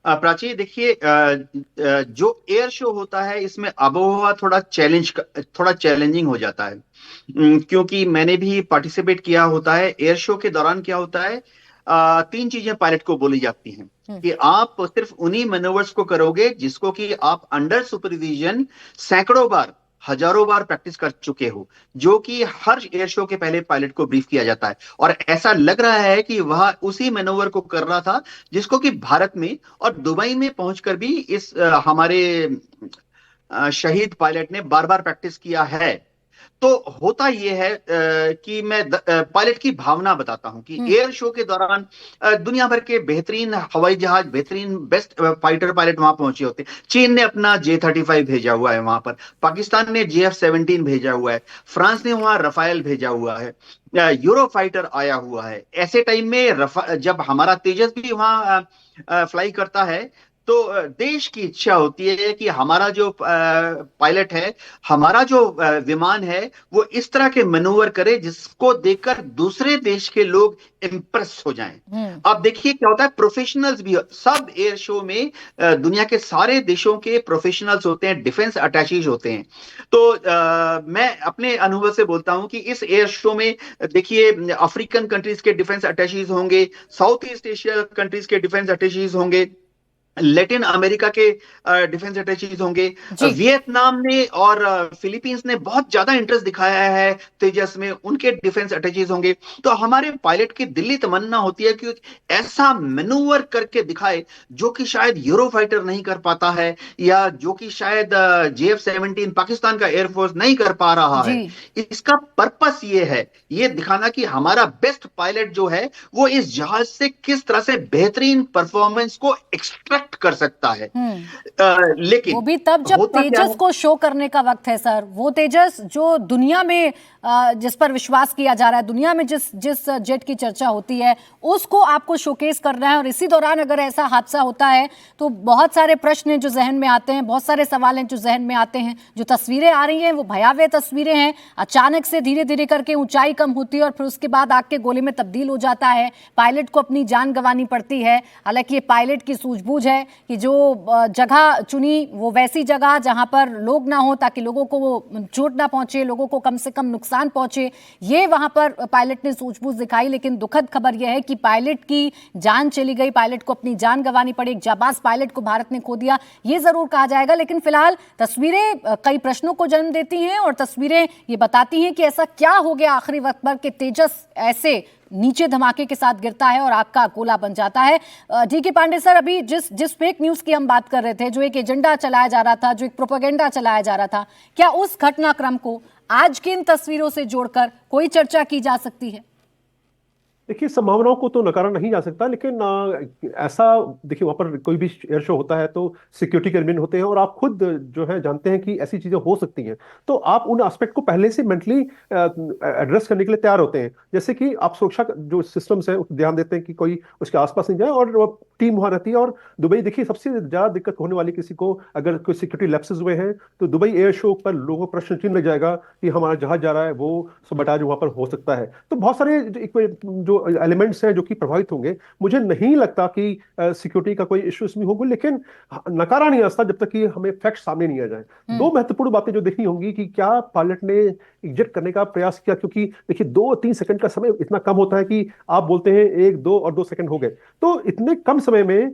प्राची देखिए, जो air show होता है इसमें आबोहवा थोड़ा चैलेंजिंग हो जाता है। क्योंकि मैंने भी पार्टिसिपेट किया होता है। एयर शो के दौरान क्या होता है, तीन चीजें पायलट को बोली जाती हैं हम्म। कि आप सिर्फ उन्हीं मैनोवर्स को करोगे जिसको कि आप अंडर सुपरविजन सैकड़ों बार, हजारों बार प्रैक्टिस कर चुके हो, जो कि हर एयर शो के पहले पायलट को ब्रीफ किया जाता है। और ऐसा लग रहा है कि वह उसी मैनोवर को कर रहा था जिसको कि भारत में और दुबई में पहुंचकर भी हमारे शहीद पायलट ने बार बार प्रैक्टिस किया है। तो होता यह है कि मैं पायलट की भावना बताता हूं कि हम्म। एयर शो के दौरान दुनिया भर के बेहतरीन हवाई जहाज, बेहतरीन बेस्ट फाइटर पायलट वहां पहुंचे होते हैं। चीन ने अपना J-35 भेजा हुआ है वहां पर, पाकिस्तान ने JF-17 भेजा हुआ है, फ्रांस ने वहां रफायल भेजा हुआ है, यूरो फाइटर आया हुआ है। ऐसे टाइम में जब हमारा तेजस भी वहां फ्लाई करता है, तो देश की इच्छा होती है कि हमारा जो पायलट है, हमारा जो विमान है, वो इस तरह के मैनूवर करे जिसको देखकर दूसरे देश के लोग इम्प्रेस हो जाएं। हम्म। अब देखिए क्या होता है, प्रोफेशनल्स भी सब एयर शो में दुनिया के सारे देशों के प्रोफेशनल्स होते हैं, डिफेंस अटैचीज होते हैं। तो मैं अपने अनुभव से बोलता हूं कि इस एयर शो में देखिए अफ्रीकन कंट्रीज के डिफेंस अटैचीज होंगे, साउथ ईस्ट एशिया कंट्रीज के डिफेंस अटैचीज होंगे, लैटिन अमेरिका के डिफेंस अटैचीज होंगे। जी। वियतनाम ने और फिलीपींस ने बहुत ज्यादा इंटरेस्ट दिखाया है तेजस में, उनके डिफेंस अटैचीज होंगे। तो हमारे पायलट की दिल्ली तमन्ना होती है कि ऐसा मैनूवर करके दिखाए जो कि शायद यूरो फाइटर नहीं कर पाता है, या जो कि शायद JF-17 पाकिस्तान का एयरफोर्स नहीं कर पा रहा जी। है। इसका पर्पस ये है, ये दिखाना कि हमारा बेस्ट पायलट जो है वो इस जहाज से किस तरह से बेहतरीन परफॉर्मेंस को एक्सट्रैक्ट कर सकता है। हम्म। वो लेकिन भी तब जब होता क्या तेजस है, को शो करने का वक्त है सर। वो तेजस जो दुनिया में जिस पर विश्वास किया जा रहा है, दुनिया में जिस जिस जेट की चर्चा होती है, उसको आपको शोकेस करना है। और इसी दौरान अगर ऐसा हादसा होता है तो बहुत सारे प्रश्न हैं जो जहन में आते हैं, बहुत सारे सवाल हैं जो जहन में आते हैं। जो तस्वीरें आ रही हैं वो भयावह तस्वीरें हैं। अचानक से धीरे धीरे करके ऊंचाई कम होती है और फिर उसके बाद आग के गोले में तब्दील हो जाता है। पायलट को अपनी जान गंवानी पड़ती है। हालांकि ये पायलट की सूझबूझ है कि जो जगह चुनी वो वैसी जगह जहां पर लोग ना हो, ताकि लोगों को वो चोट ना पहुंचे, लोगों को कम से कम नुकसान पहुंचे। ये वहां पर पायलट ने सूझबूझ दिखाई। लेकिन दुखद खबर यह है कि पायलट की जान चली गई, पायलट को अपनी जान गंवानी पड़ी। एक जाबाज पायलट को भारत ने खो दिया, ये जरूर कहा जाएगा। लेकिन फिलहाल तस्वीरें कई प्रश्नों को जन्म देती हैं और तस्वीरें ये बताती हैं कि ऐसा क्या हो गया आखिरी वक्त पर कि तेजस ऐसे नीचे धमाके के साथ गिरता है और आग का गोला बन जाता है। DK पांडे सर, अभी जिस जिस फेक न्यूज की हम बात कर रहे थे, जो एक एजेंडा चलाया जा रहा था, जो एक प्रोपेगेंडा चलाया जा रहा था, क्या उस घटनाक्रम को आज की इन तस्वीरों से जोड़कर कोई चर्चा की जा सकती है? देखिए, संभावनाओं को तो नकारा नहीं जा सकता, लेकिन ऐसा देखिए, वहां पर कोई भी एयर शो होता है तो सिक्योरिटी के एलिमेंट होते हैं और आप खुद जो है जानते हैं कि ऐसी चीजें हो सकती हैं। तो आप उन एस्पेक्ट को पहले से मेंटली एड्रेस करने के लिए तैयार होते हैं। जैसे कि आप सुरक्षा जो सिस्टम्स हैं उस पर ध्यान देते हैं कि कोई उसके आसपास नहीं जाए, और टीम वहां रहती है। और दुबई देखिए, सबसे ज्यादा दिक्कत होने वाली किसी को अगर कोई सिक्योरिटी लैप्सेस हुए हैं तो दुबई एयर शो पर लोगों को प्रश्न चिन्ह लग जाएगा कि हमारा जहाज जा रहा है, वो सबटाज वहां पर हो सकता है। तो बहुत सारे जो एलिमेंट्स हैं जो कि प्रभावित होंगे। मुझे नहीं लगता कि सिक्योरिटी का कोई इश्यू इसमें होगा, लेकिन नकारा नहीं आ सकता जब तक कि हमें फैक्ट सामने नहीं आ जाए। दो महत्वपूर्ण बातें जो देखनी होंगी कि क्या पायलट ने एग्जिट करने का प्रयास किया, क्योंकि देखिए 2-3 सेकंड का समय इतना कम होता है कि आप बोलते हैं 1, 2 और 2 सेकंड हो गए, तो इतने कम समय में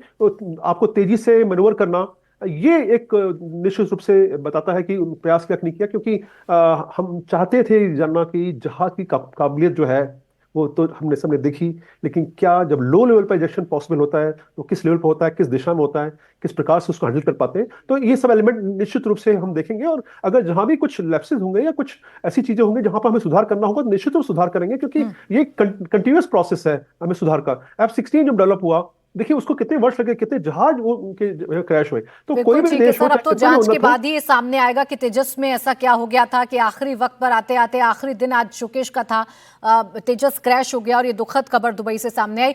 आपको तेजी से मैनूवर करना, ये एक निश्चित रूप से बताता है कि प्रयास क्या नहीं किया। क्योंकि हम चाहते थे जानना कि जहाज की काबिलियत जो है वो तो हमने सबने देखी, लेकिन क्या जब लो लेवल पर इजेक्शन पॉसिबल होता है तो किस लेवल पर होता है, किस दिशा में होता है, किस प्रकार से उसको हैंडल कर पाते हैं। तो ये सब एलिमेंट निश्चित रूप से हम देखेंगे, और अगर जहां भी कुछ लैप्सेस होंगे या कुछ ऐसी चीजें होंगी जहां पर हमें सुधार करना होगा तो निश्चित रूप से सुधार करेंगे, क्योंकि ये कंटिन्यूअस प्रोसेस है हमें सुधार का। F-16 जब डेवलप हुआ, देखिए उसको कितने वर्ष लगे, कितने जहाज वो उनके क्रैश हुए। तो कोई बिल्कुल भी ठीक है देश हो, सर। अब चाहे तो कितना भी जांच के उन्नत हो। बाद ही ये सामने आएगा कि तेजस में ऐसा क्या हो गया था कि आखिरी वक्त पर आते आते आखिरी दिन आज शोकेश का था, तेजस क्रैश हो गया और ये दुखद खबर दुबई से सामने आई।